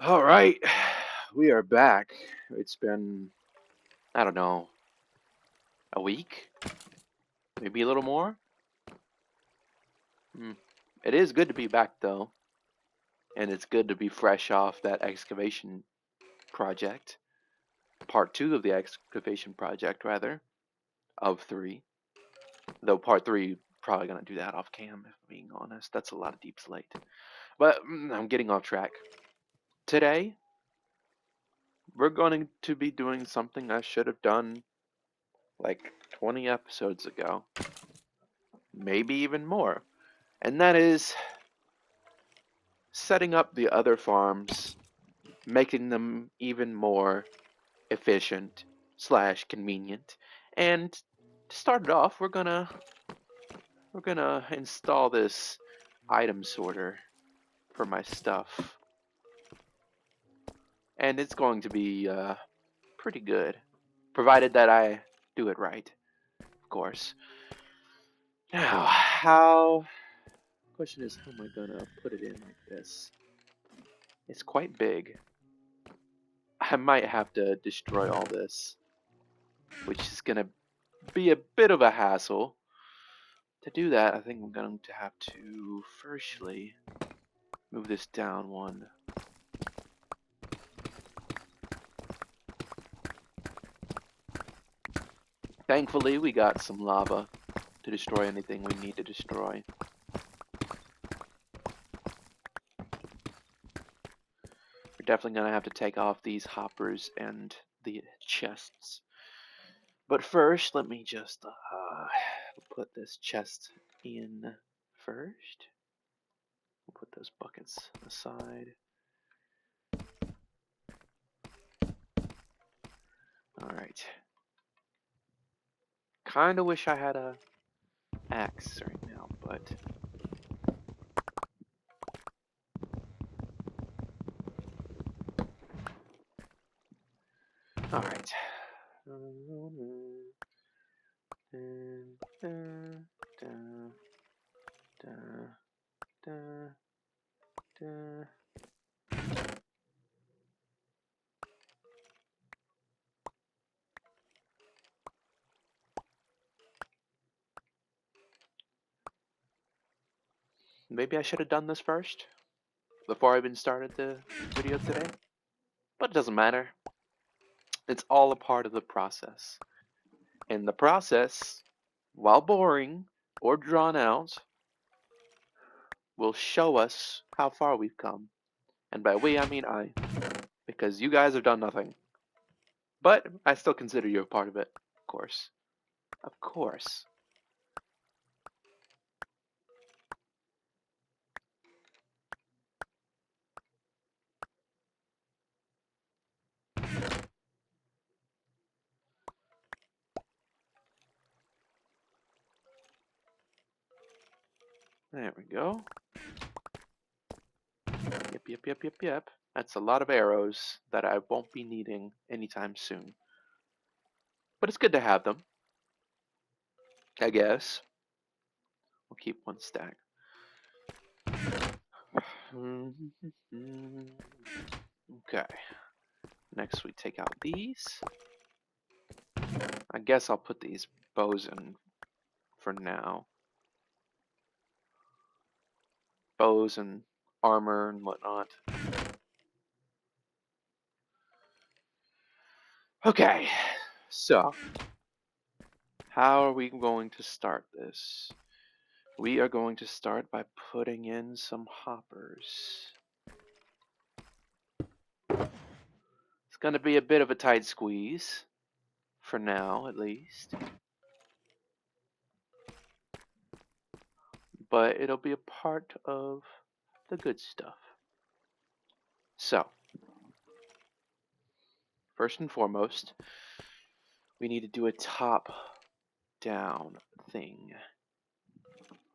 All right, we are back. It's been, I don't know, a week, maybe a little more. Hmm. It is good to be back though, and it's good to be fresh off that excavation project, part two of the excavation project, rather, of three. Though part three, probably gonna do that off cam, if I'm being honest. That's a lot of deep slate. But I'm getting off track. Today, we're going to be doing something I should have done like 20 episodes ago, maybe even more. And that is setting up the other farms, making them even more efficient slash convenient. And to start it off, we're gonna install this item sorter for my stuff, and it's going to be pretty good, provided that I do it right, of course. Now, how? Question is, how am I gonna put it in like this? It's quite big. I might have to destroy all this, which is gonna be a bit of a hassle. To do that, I think I'm going to have to firstly move this down one. Thankfully, we got some lava to destroy anything we need to destroy. We're definitely going to have to take off these hoppers and the chests. But first, let me just put this chest in first. We'll put those buckets aside. Alright. Kinda wish I had a axe right now, but alright. Maybe I should have done this first, before I even started the video today. But it doesn't matter. It's all a part of the process. And the process, while boring or drawn out, will show us how far we've come. And by we, I mean I. Because you guys have done nothing. But I still consider you a part of it, of course. Of course. There we go. Yep. That's a lot of arrows that I won't be needing anytime soon. But it's good to have them, I guess. We'll keep one stack. Okay. Next we take out these. I guess I'll put these bows in for now. Bows and armor and whatnot. Okay, so how are we going to start this? We are going to start by putting in some hoppers. It's going to be a bit of a tight squeeze, for now at least. But it'll be a part of the good stuff. So, first and foremost, we need to do a top down thing.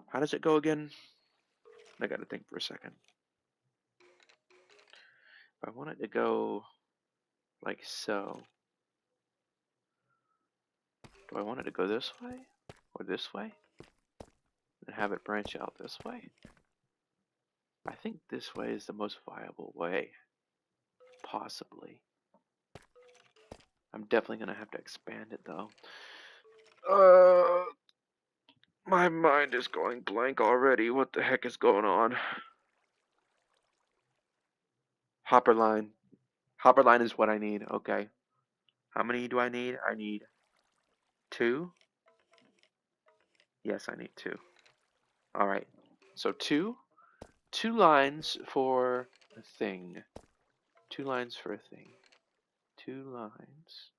How does it go again? I gotta think for a second. If I want it to go like so, do I want it to go this way or this way and have it branch out this way? I think this way is the most viable way. Possibly. I'm definitely gonna have to expand it though. My mind is going blank already. What the heck is going on? Hopper line. Hopper line is what I need. Okay. How many do I need? I need 2. Yes, I need 2. All right. So 2 lines for a thing. 2 lines for a thing. 2 lines.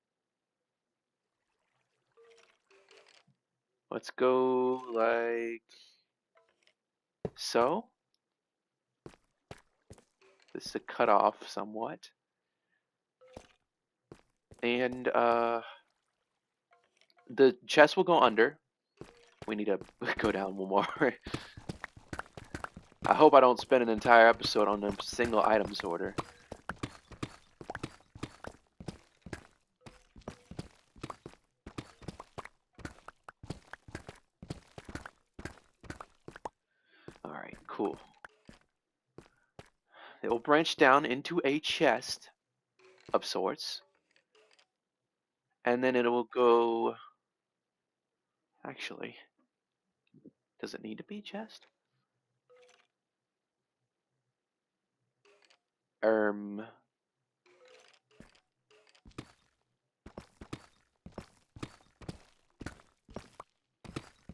Let's go like so. This is a cut off somewhat. And the chest will go under. We need to go down one more. I hope I don't spend an entire episode on a single item sorter. Alright, cool. It will branch down into a chest of sorts. And then it will go... Actually, does it need to be chest?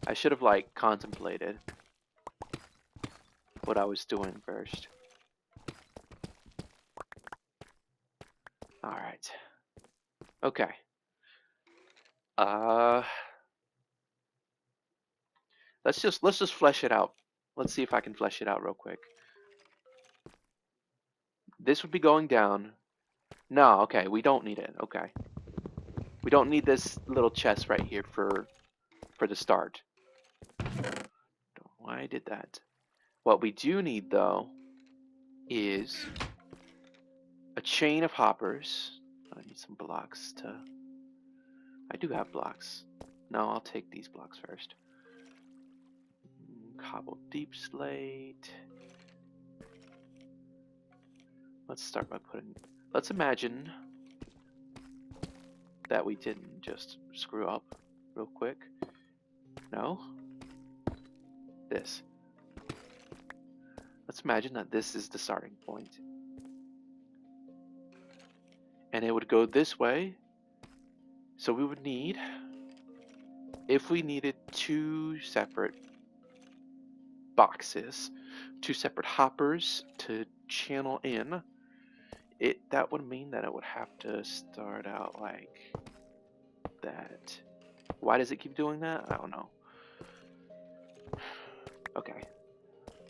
I should have like contemplated what I was doing first. Alright. Okay. Let's just flesh it out. Let's see if I can flesh it out real quick. This would be going down. No, okay, we don't need it. Okay. We don't need this little chest right here for the start. Don't know why I did that. What we do need though is a chain of hoppers. I need some blocks to... I do have blocks. No, I'll take these blocks first. Cobble deep slate. Let's start by putting... Let's imagine that we didn't just screw up real quick. No? This. Let's imagine that this is the starting point. And it would go this way. So we would need... If we needed 2 separate boxes, 2 separate hoppers to channel in, that would mean that it would have to start out like that. Why does it keep doing that? I don't know. Okay.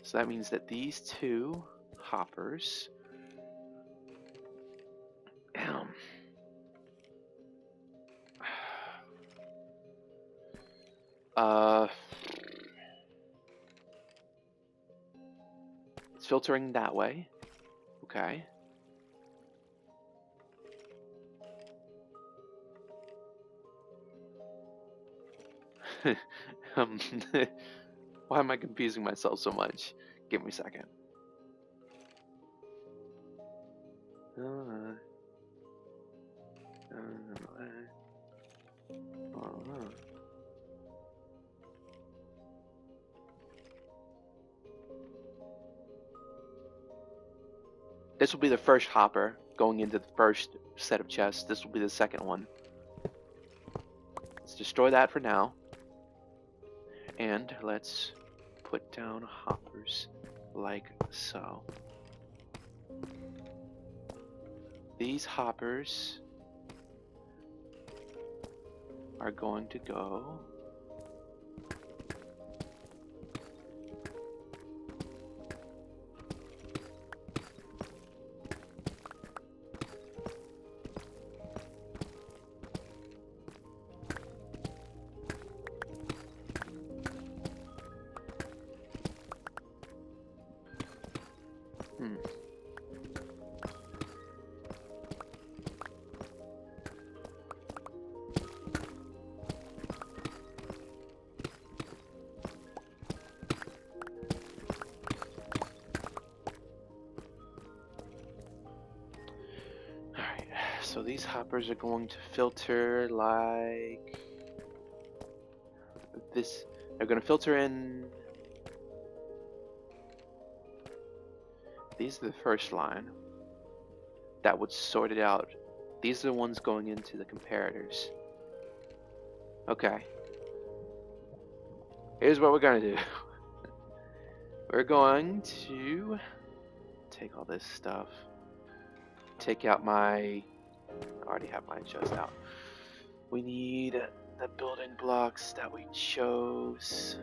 So that means that these 2 hoppers it's filtering that way. Okay. Why am I confusing myself so much? Give me a second. This will be the first hopper going into the first set of chests. This will be the second one. Let's destroy that for now. And let's put down hoppers like so. These hoppers are going to go So these hoppers are going to filter like this. They're going to filter in. These are the first line that would sort it out. These are the ones going into the comparators. Okay. Here's what we're going to do. We're going to take all this stuff. Take out my... I already have my chest out. We need the building blocks that we chose,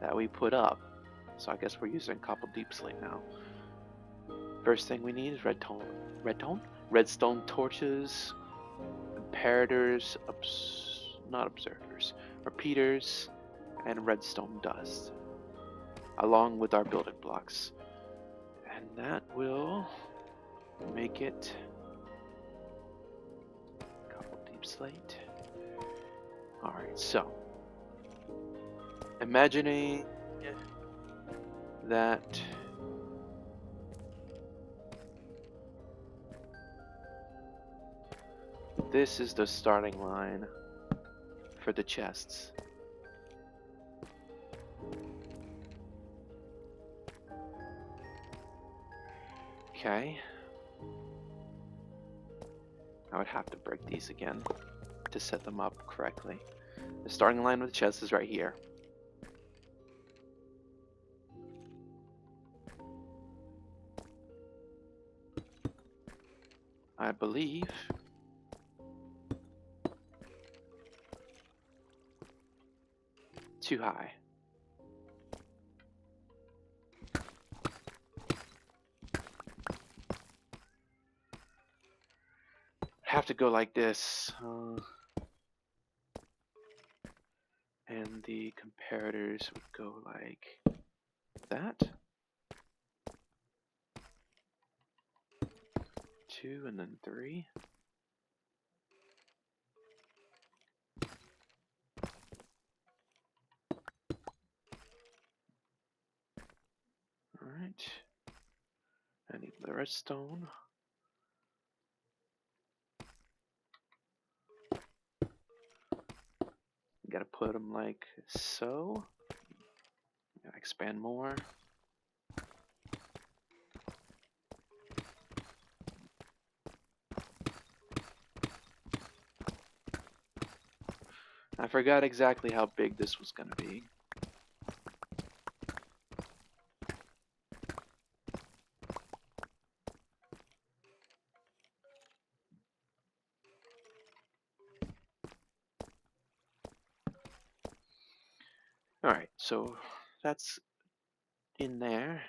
that we put up. So I guess we're using copper deep slate now. First thing we need is redstone torches, comparators, not observers, repeaters, and redstone dust, along with our building blocks. And that will make it copper deep slate. Alright, so imagining that this is the starting line for the chests. Okay. I would have to break these again to set them up correctly. The starting line of the chest is right here. I believe too high. Have to go like this. And the comparators would go like that. 2 and then 3. Alright. I need the redstone. Gotta put them like so. Gotta expand more. I forgot exactly how big this was gonna be. Alright, so that's in there.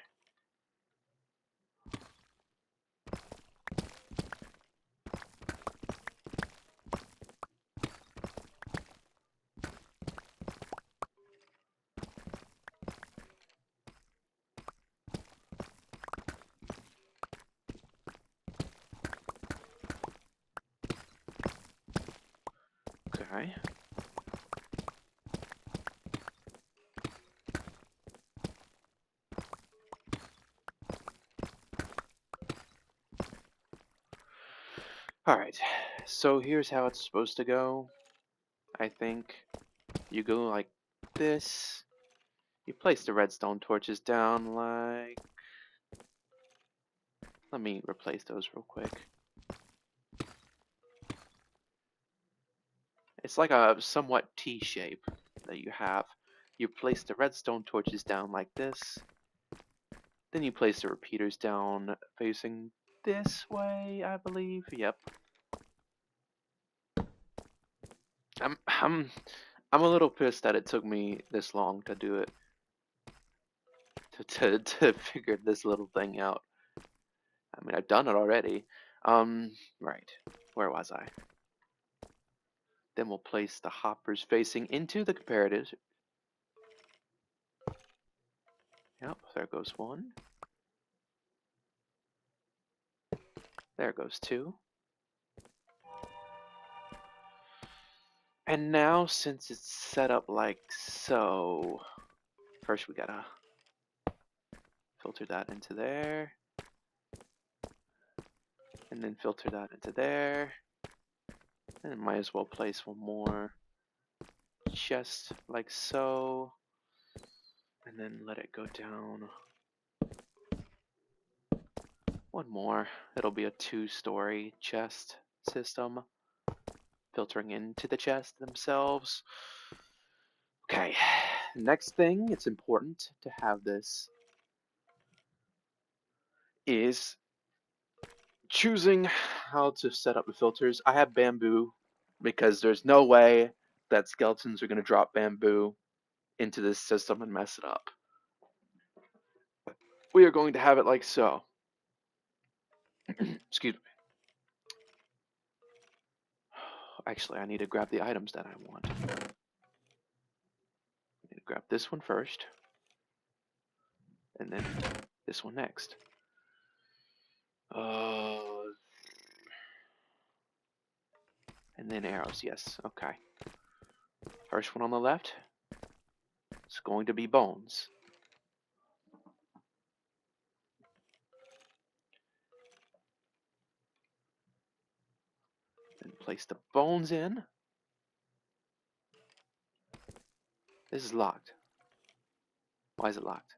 Okay. Alright, so here's how it's supposed to go. I think you go like this. You place the redstone torches down like... Let me replace those real quick. It's like a somewhat T shape that you have. You place the redstone torches down like this. Then you place the repeaters down facing this way, I believe. Yep. I'm a little pissed that it took me this long to do it. To figure this little thing out. I mean, I've done it already. Right. Where was I? Then we'll place the hoppers facing into the comparatives. Yep, there goes one. There goes two. And now, since it's set up like so, first we gotta filter that into there. and then filter that into there. And might as well place one more chest like so, and then let it go down one more. It'll be a 2-story chest system, filtering into the chest themselves. Okay, next thing, it's important to have this, is choosing how to set up the filters. I have bamboo because there's no way that skeletons are going to drop bamboo into this system and mess it up. We are going to have it like so. Excuse me. Actually, I need to grab the items that I want. I need to grab this one first, and then this one next. And then arrows, yes, okay. First one on the left is going to be bones. Then place the bones in. This is locked. Why is it locked?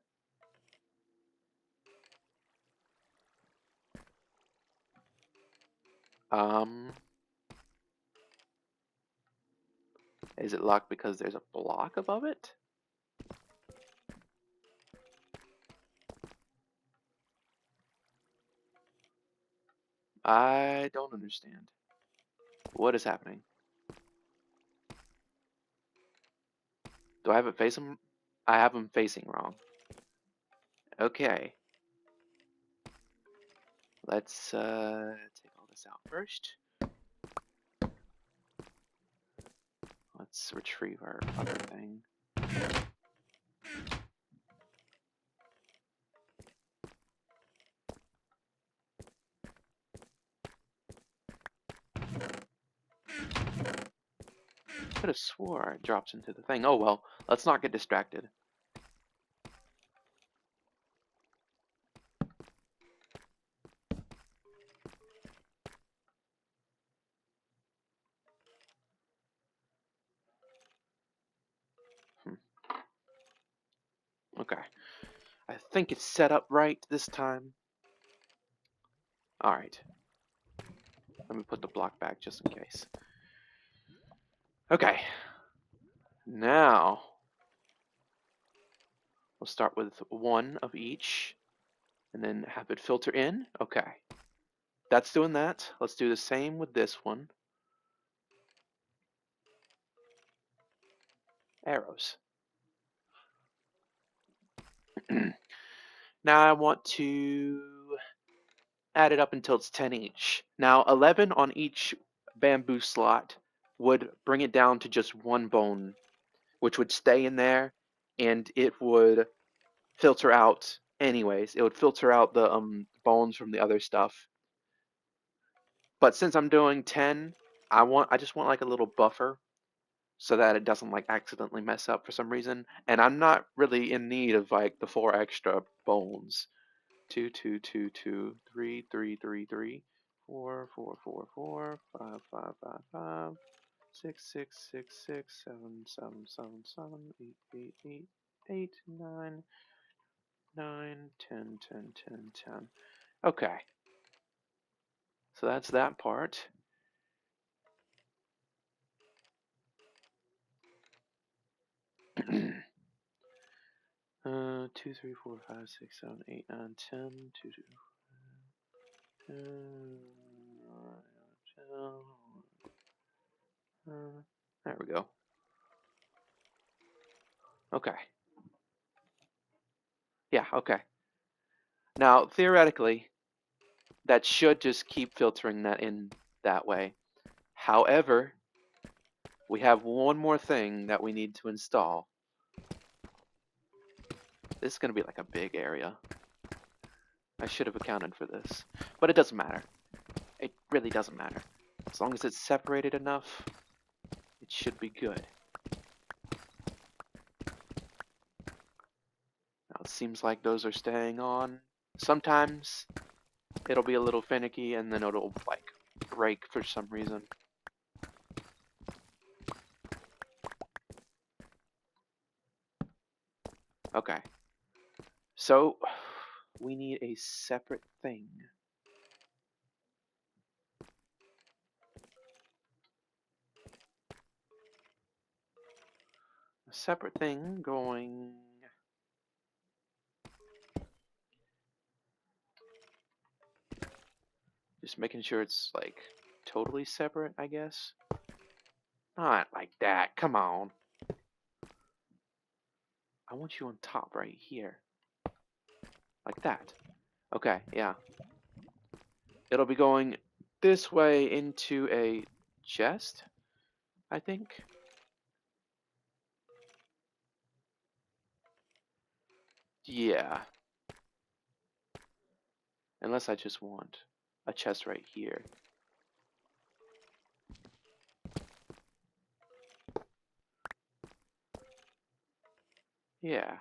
Is it locked because there's a block above it? I don't understand. What is happening? Do I have it facing? I have them facing wrong. Okay. Let's take all this out first. Let's retrieve our other thing. Could have swore it drops into the thing. Oh well, let's not get distracted. Okay. I think it's set up right this time. Alright. Let me put the block back just in case. Okay. Now, we'll start with one of each, and then have it filter in. Okay. That's doing that. Let's do the same with this one. Arrows. Now I want to add it up until it's 10 each. Now 11 on each bamboo slot would bring it down to just one bone, which would stay in there, and it would filter out anyways. It would filter out the bones from the other stuff. But since I'm doing 10, I just want like a little buffer so that it doesn't like accidentally mess up for some reason. And I'm not really in need of like the 4 extra bones. 2, 2, 2, 2, 3, 3, 3, 3, 4, 4, 4, 4, 5, 5, 5, 5, 6, 6, 6, 6, 7, 7, 7, 7, 8, 8, 8, 8, 9, 9, 10, 10, 10, 10. Okay. So that's that part. 2, 3, 4, 5, 6, 7, 8, 9, 10, 2, 2, 10, 10. There we go. Okay. Yeah, okay. Now, theoretically, that should just keep filtering that in that way. However, we have one more thing that we need to install. This is going to be like a big area. I should have accounted for this, but it doesn't matter. It really doesn't matter. As long as it's separated enough, it should be good. Now it seems like those are staying on. Sometimes it'll be a little finicky and then it'll like break for some reason. Okay. So we need a separate thing. A separate thing going. Just making sure it's like totally separate, I guess. Not like that. Come on. I want you on top right here. Like that. Okay, yeah. It'll be going this way into a chest, I think. Yeah. Unless I just want a chest right here. Yeah.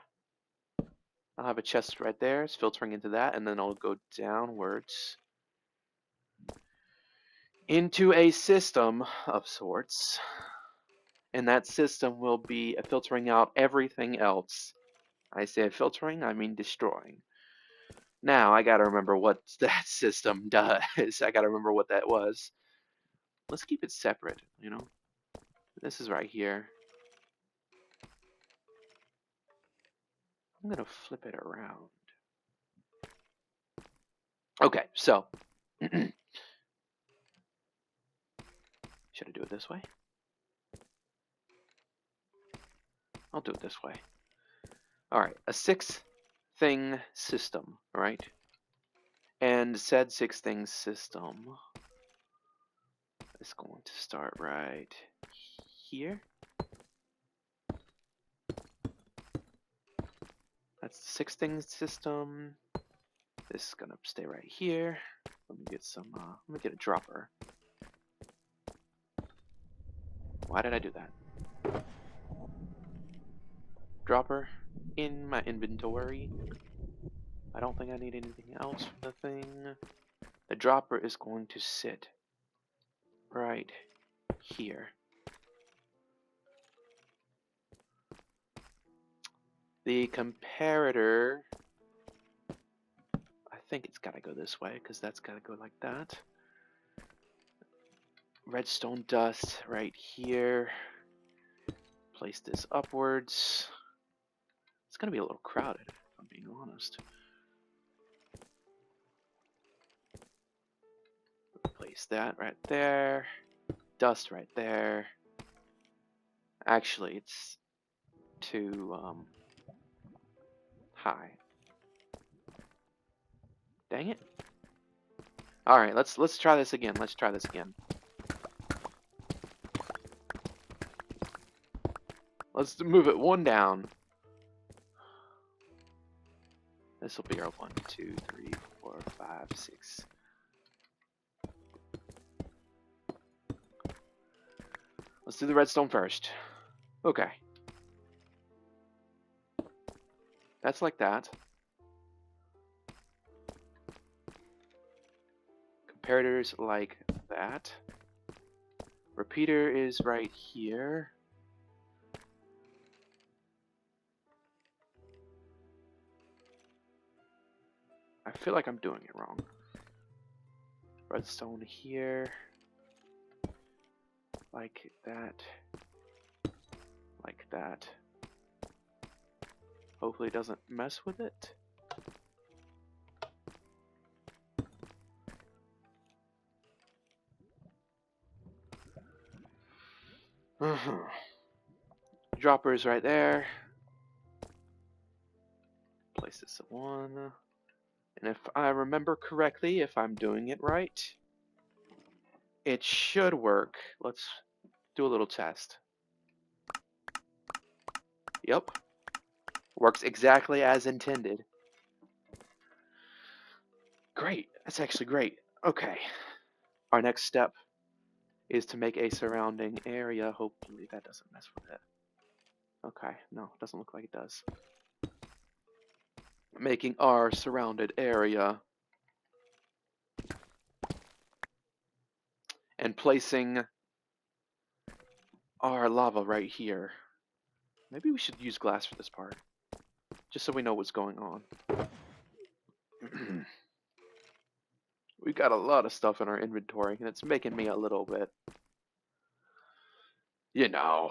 I'll have a chest right there. It's filtering into that, and then I'll go downwards into a system of sorts. And that system will be filtering out everything else. I say filtering, I mean destroying. Now I gotta remember what that system does. I gotta remember what that was. Let's keep it separate, you know? This is right here. I'm gonna flip it around. Okay, so should I do it this way? I'll do it this way. Alright, a 6-thing system, right? And said 6-thing system is going to start right here. That's the 6-thing system. This is gonna stay right here. Let me get some, let me get a dropper. Why did I do that? Dropper in my inventory. I don't think I need anything else from the thing. The dropper is going to sit right here. The comparator, I think it's gotta go this way because that's gotta go like that. Redstone dust right here. Place this upwards. It's gonna be a little crowded, if I'm being honest. Place that right there. Dust right there. Actually, it's too high. Dang it. All right, let's try this again. Let's try this again. Let's move it one down. This will be our 1, 2, 3, 4, 5, 6. Let's do the redstone first. Okay. That's like that. Comparators like that. Repeater is right here. I feel like I'm doing it wrong. Redstone here. Like that. Like that. Hopefully it doesn't mess with it. Dropper is right there. Place this at 1. And if I remember correctly, if I'm doing it right, it should work. Let's do a little test. Yep. Works exactly as intended. Great. That's actually great. Okay. Our next step is to make a surrounding area. Hopefully that doesn't mess with it. Okay. No, it doesn't look like it does. Making our surrounded area and placing our lava right here. Maybe we should use glass for this part, just so we know what's going on. We got a lot of stuff in our inventory, and it's making me a little bit, you know,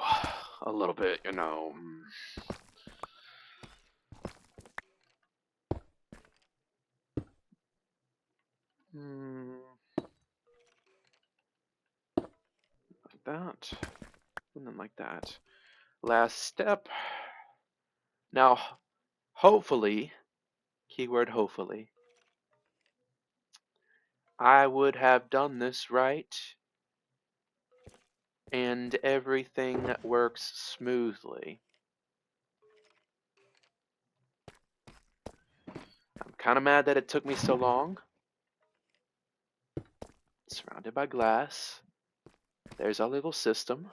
a little bit, you know. Like that, and then like that. Last step. Now, hopefully, keyword hopefully, I would have done this right and everything works smoothly. I'm kind of mad that it took me so long. Surrounded by glass. There's our little system.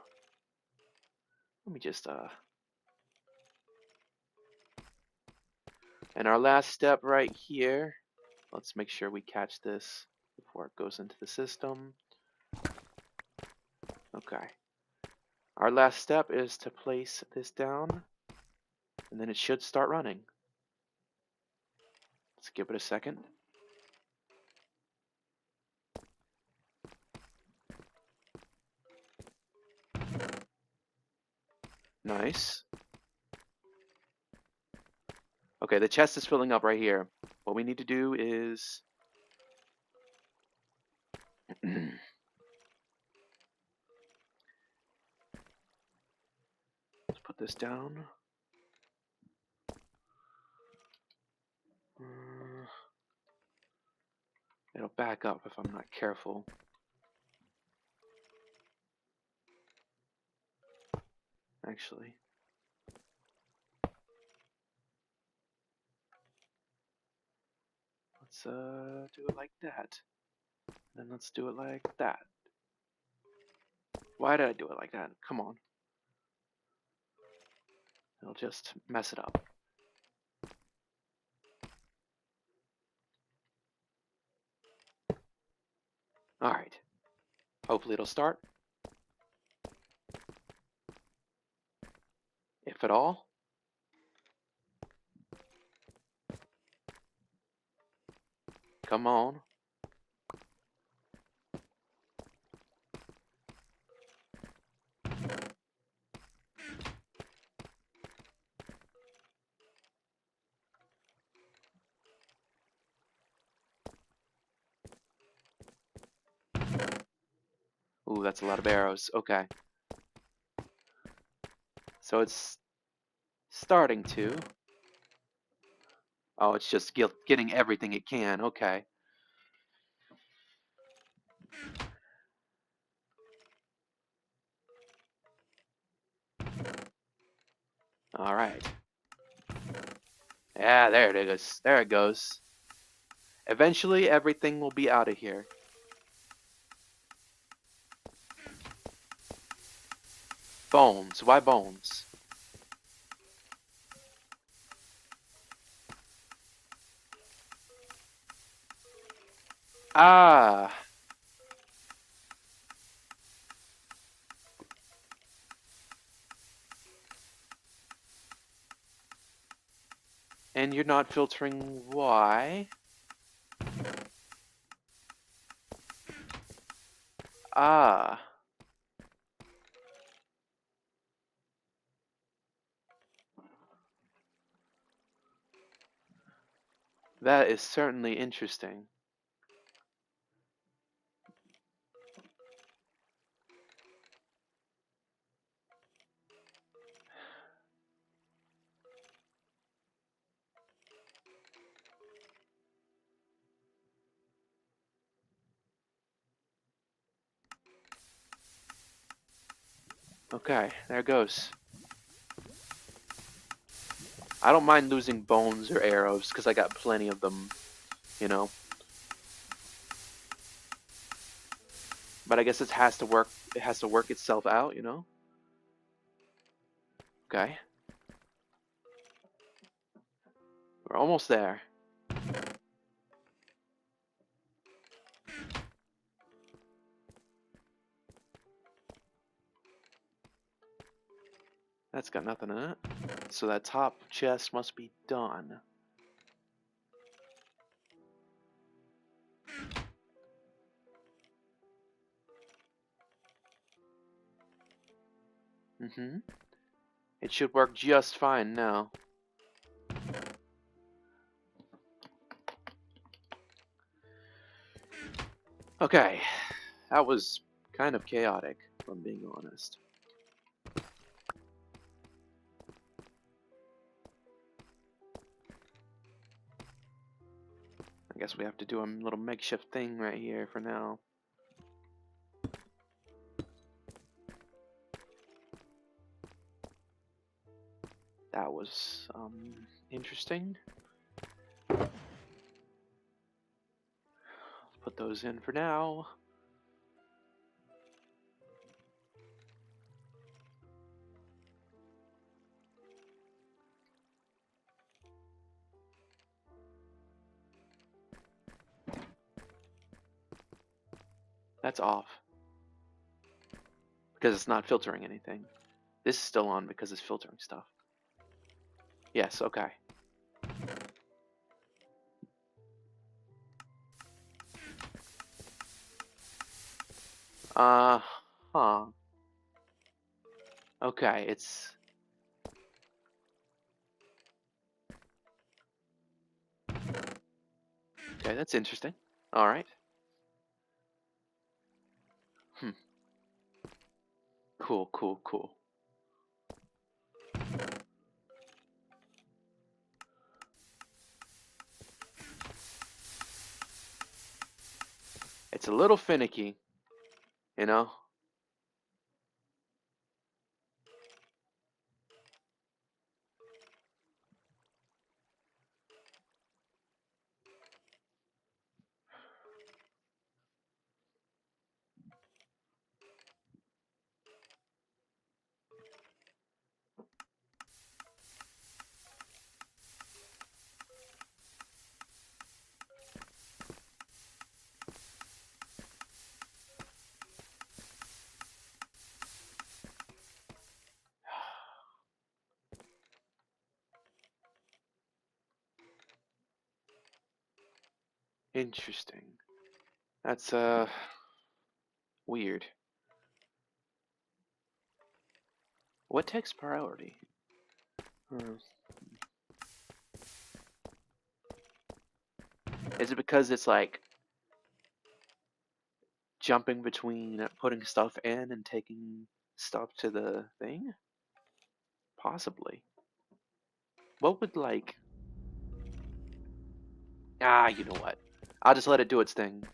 Let me just and our last step right here. Let's make sure we catch this before it goes into the system. Okay. Our last step is to place this down, and then it should start running. Let's give it a second. Nice. Okay, the chest is filling up right here. What we need to do is let's put this down. It'll back up if I'm not careful. Actually. Let's do it like that. Then let's do it like that. Why did I do it like that? Come on. It'll just mess it up. Alright. Hopefully it'll start. If at all. Come on. Ooh, that's a lot of arrows. Okay. So it's starting to. Oh, it's just getting everything it can. Okay. Alright. Yeah, there it is. There it goes. Eventually, everything will be out of here. Bones. Why bones? Ah. And you're not filtering why? Ah. That is certainly interesting. Okay, there it goes. I don't mind losing bones or arrows because I got plenty of them, you know. But I guess it has to work. It has to work itself out, you know. Okay. We're almost there. That's got nothing in it. So that top chest must be done. Mm-hmm. It should work just fine now. Okay. That was kind of chaotic, if I'm being honest. I guess we have to do a little makeshift thing right here for now. That was interesting. Put those in for now. That's off. Because it's not filtering anything. This is still on because it's filtering stuff. Yes, okay. Huh. Okay, it's... Okay, that's interesting. Alright. Cool, cool, cool. It's a little finicky, you know? Interesting. That's, weird. What takes priority? Is it because it's like jumping between putting stuff in and taking stuff to the thing? Possibly. What would like... you know what? I'll just let it do its thing.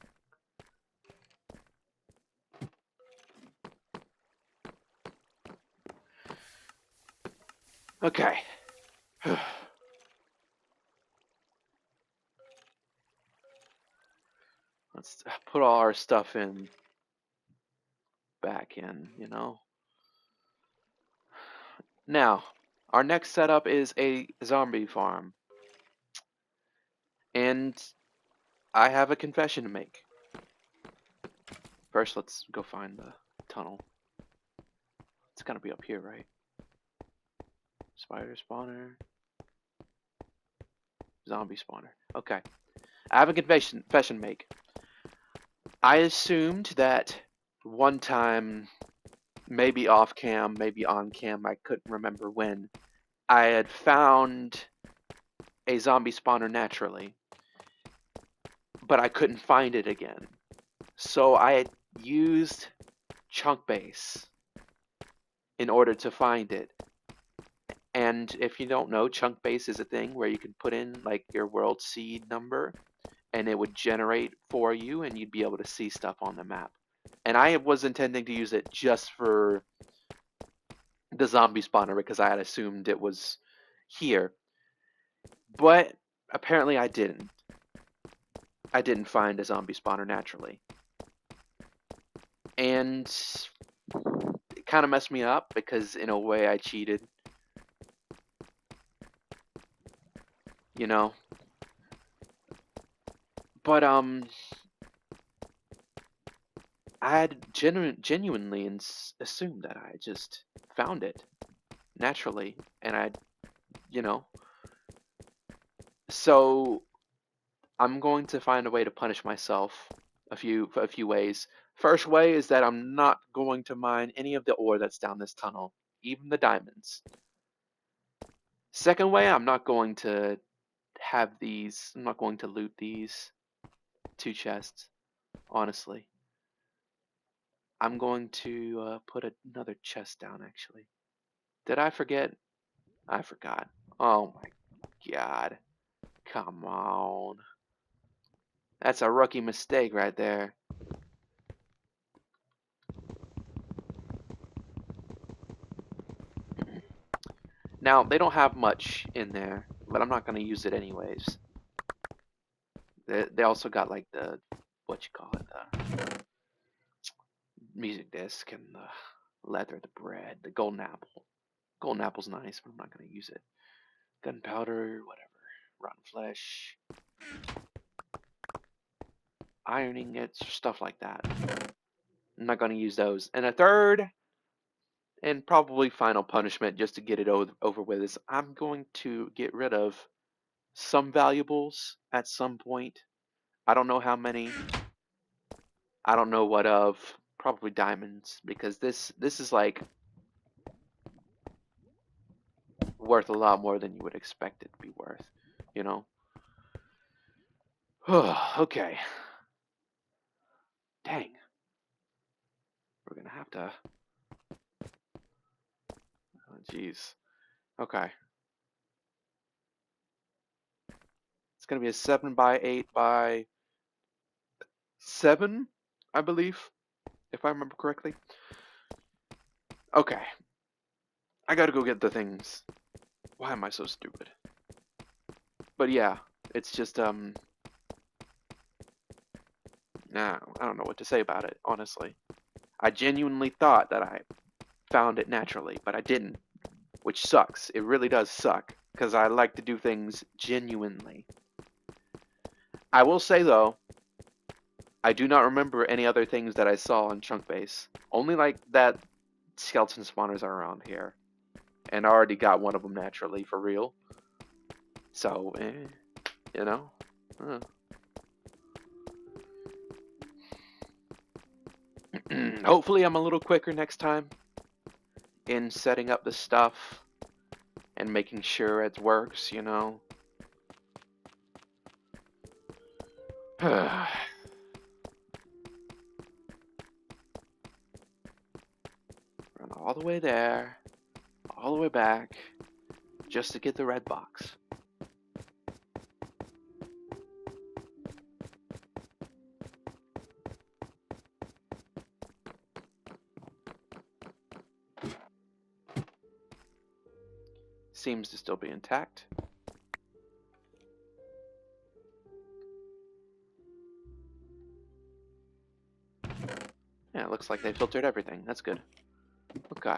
Okay. Let's put all our stuff in back in, you know? Now, our next setup is a zombie farm. And I have a confession to make. First, let's go find the tunnel. It's gotta be up here, right? Spider spawner. Zombie spawner. Okay. I have a confession to make. I assumed that one time, maybe off cam, maybe on cam, I couldn't remember when, I had found a zombie spawner naturally, but I couldn't find it again. So I had used chunk base in order to find it. And if you don't know, chunk base is a thing where you can put in like your world seed number and it would generate for you and you'd be able to see stuff on the map. And I was intending to use it just for the zombie spawner because I had assumed it was here. But apparently I didn't. I didn't find a zombie spawner naturally. And it kind of messed me up because in a way I cheated. You know? But I had genuinely assumed that I just found it. naturally, and you know, so I'm going to find a way to punish myself a few ways. First way is that I'm not going to mine any of the ore that's down this tunnel, even the diamonds. Second way, I'm not going to I'm not going to loot these 2 chests, honestly. I'm going to put another chest down, actually. Did I forget? I forgot. Oh my god. Come on. That's a rookie mistake right there. Now, they don't have much in there, but I'm not going to use it anyways. They also got like the, what you call it, the music disc and the leather, the bread, the golden apple. Golden apple's nice, but I'm not going to use it. Gunpowder, whatever. Rotten flesh. Iron ingots, stuff like that. I'm not going to use those. And a third, and probably final punishment, just to get it over with, is I'm going to get rid of some valuables at some point. I don't know how many. I don't know what of. Probably diamonds, because this is like worth a lot more than you would expect it to be worth, you know. Okay. Dang. We're gonna have to. Oh, jeez. Okay. It's gonna be a 7 by 8 by 7, I believe, if I remember correctly. Okay. I gotta go get the things. Why am I so stupid? But yeah, it's just nah, I don't know what to say about it, honestly. I genuinely thought that I found it naturally, but I didn't, which sucks. It really does suck, because I like to do things genuinely. I will say, though, I do not remember any other things that I saw on Chunk Base. Only like that skeleton spawners are around here. And I already got one of them naturally, for real. So, you know. Hopefully I'm a little quicker next time in setting up the stuff and making sure it works, you know. Run all the way there, all the way back, just to get the red box. Seems to still be intact. Yeah, it looks like they filtered everything. That's good. Okay.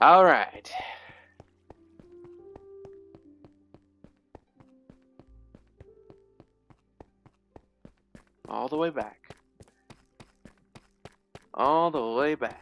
Alright. All the way back. All the way back.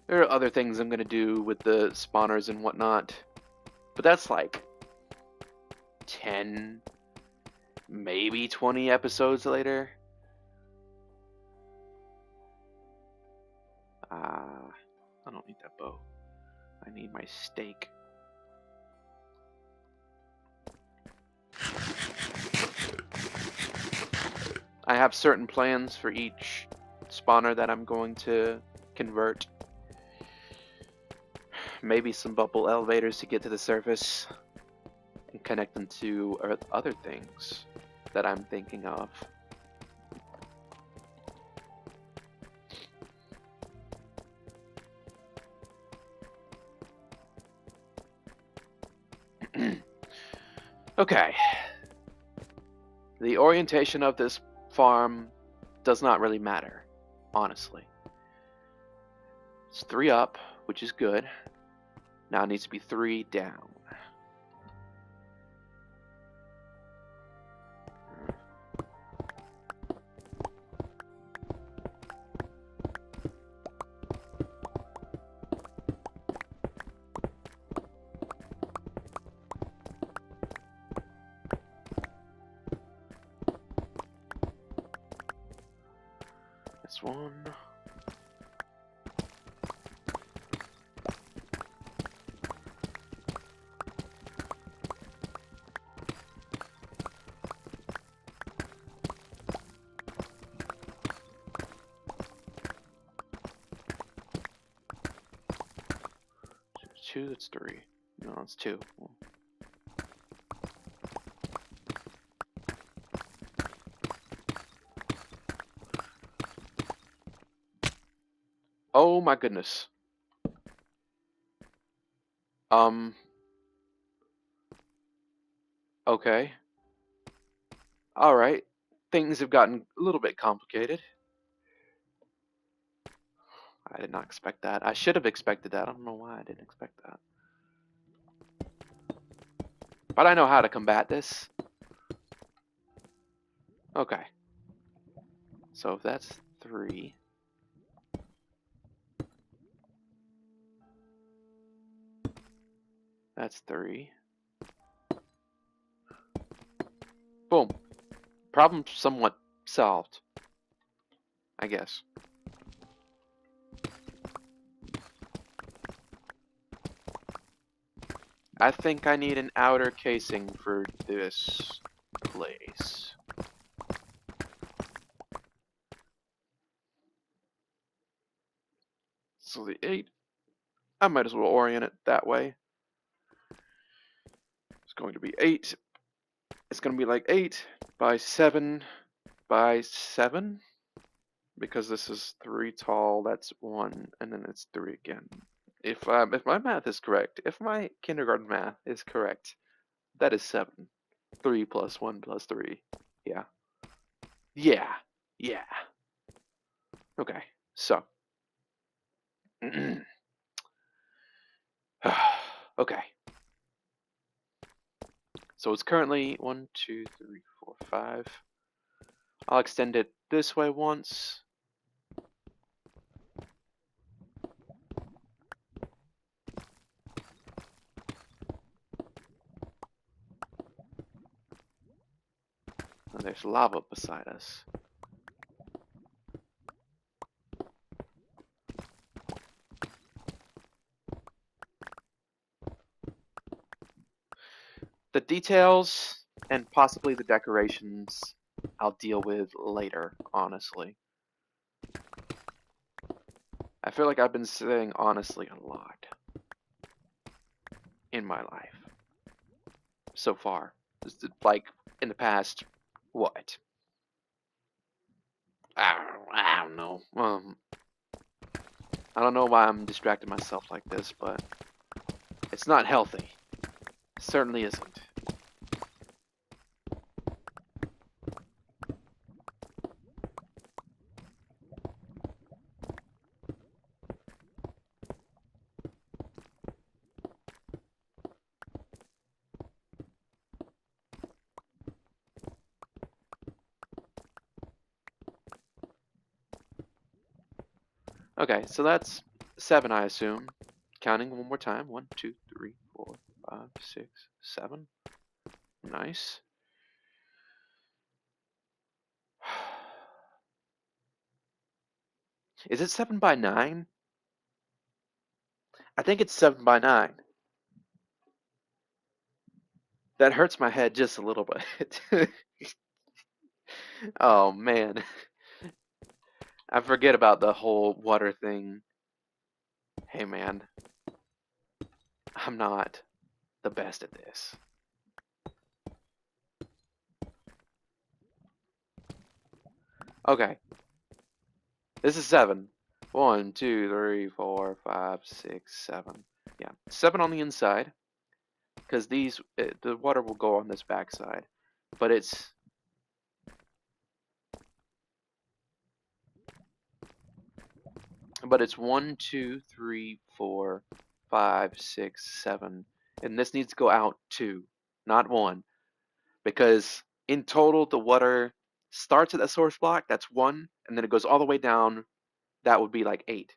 There are other things I'm gonna do with the spawners and whatnot, but that's like 10, maybe 20 episodes later. I don't need that bow. I need my steak. I have certain plans for each spawner that I'm going to convert. Maybe some bubble elevators to get to the surface and connect them to other things that I'm thinking of. Okay. The orientation of this farm does not really matter, honestly. It's 3 up, which is good. Now it needs to be 3 down. That's 1. Two, that's 3. No, it's 2. Oh my goodness. Okay. Alright. Things have gotten a little bit complicated. I did not expect that. I should have expected that. I don't know why I didn't expect that. But I know how to combat this. Okay. So if that's 3. That's 3. Boom. Problem somewhat solved, I guess. I think I need an outer casing for this place. So the 8, I might as well orient it that way. It's going to be 8. It's going to be like 8 by 7 by 7. Because this is 3 tall, that's 1, and then it's 3 again. If my math is correct, if my kindergarten math is correct, that is 7. 3 plus 1 plus 3. Yeah. Yeah. Yeah. Okay. So. Okay. So it's currently 1, 2, 3, 4, 5. I'll extend it this way once. And there's lava beside us. The details and possibly the decorations I'll deal with later, honestly. I feel like I've been saying honestly a lot in my life so far. Like in the past, what? I don't know. I don't know why I'm distracting myself like this, but it's not healthy. It certainly isn't. Okay, so that's 7, I assume. Counting one more time. 1, 2, 3, 4, 5, 6, 7. Nice. Is it 7 by 9? I think it's 7 by 9. That hurts my head just a little bit. Oh man. I forget about the whole water thing. Hey man, I'm not the best at this. Okay. This is 7. 1, 2, 3, 4, 5, 6, 7. Yeah, 7 on the inside. Because the water will go on this backside. But it's... but it's 1, 2, 3, 4, 5, 6, 7, and this needs to go out 2, not 1, because in total the water starts at the source block, that's 1, and then it goes all the way down, that would be like 8.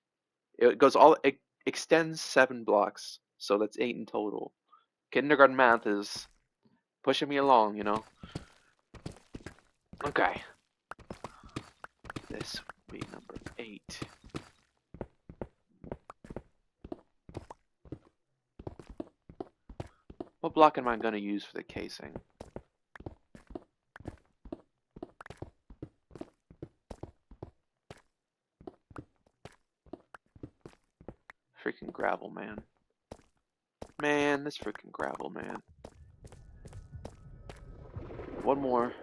It extends 7 blocks, so that's 8 in total. Kindergarten math is pushing me along, you know. Okay. This would be number 8. What block am I going to use for the casing? Freaking gravel, man. Man, this freaking gravel, man. One more.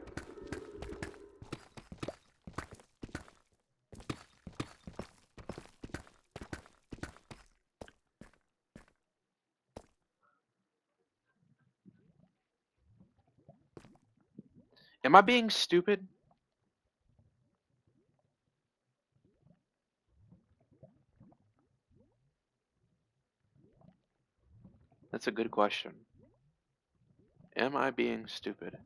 Am I being stupid? That's a good question. Am I being stupid?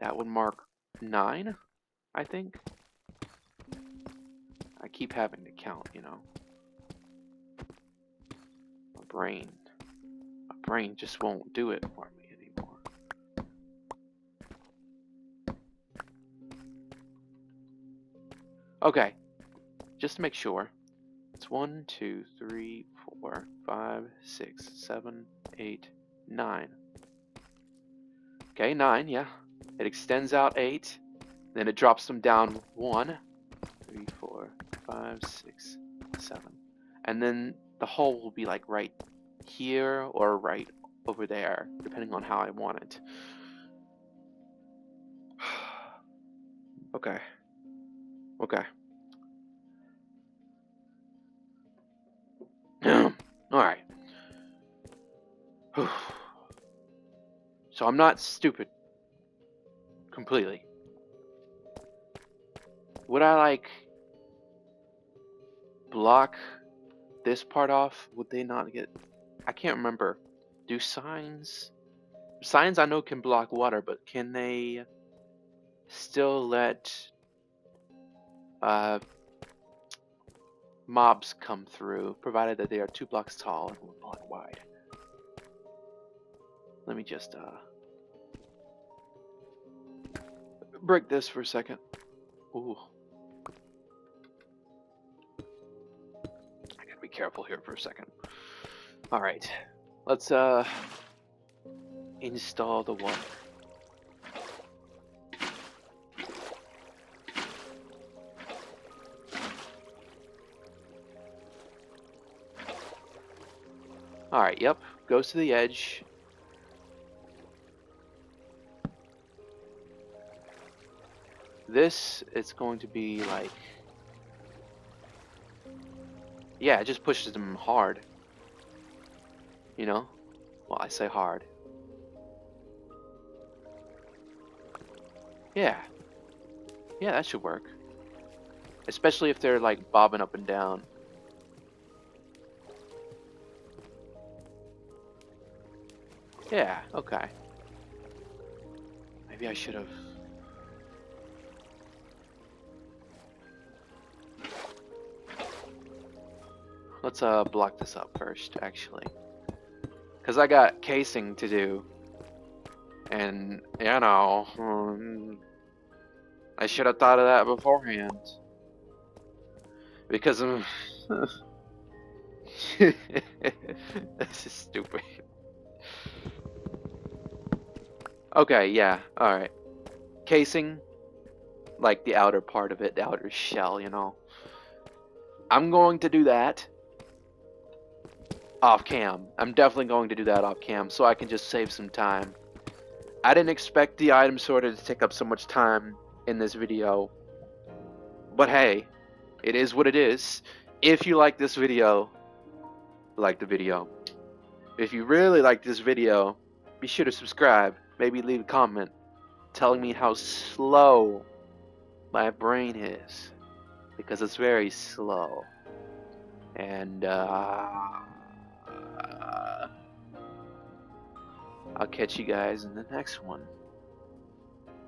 That would mark 9, I think. I keep having to count, you know. My brain just won't do it for me anymore. Okay, just to make sure. It's 1, 2, 3, 4, 5, 6, 7, 8, 9. Okay, 9, yeah. It extends out 8, then it drops them down 1, 3, 4, 5, 6, 7. And then the hole will be like right here or right over there, depending on how I want it. Okay. Okay. Alright. So I'm not stupid. Completely. Would I like block this part off? Would they not get... I can't remember. Do signs... Signs I know can block water, but can they still let mobs come through, provided that they are 2 blocks tall and 1 block wide? Let me just break this for a second. Ooh. I gotta be careful here for a second. Alright. Let's install the water. Alright, yep. Goes to the edge. This, it's going to be like... Yeah, it just pushes them hard. You know? Well, I say hard. Yeah. Yeah, that should work. Especially if they're like bobbing up and down. Yeah, okay. Maybe I should have... Let's block this up first, actually. Because I got casing to do. And, you know... I should have thought of that beforehand. Because of... This is stupid. Okay, yeah, alright. Casing, like the outer part of it, the outer shell, you know. I'm going to do that off cam. I'm definitely going to do that off cam so I can just save some time. I didn't expect the item sorter to take up so much time in this video. But hey, it is what it is. If you like this video, like the video. If you really like this video, be sure to subscribe. Maybe leave a comment telling me how slow my brain is, because it's very slow. And I'll catch you guys in the next one.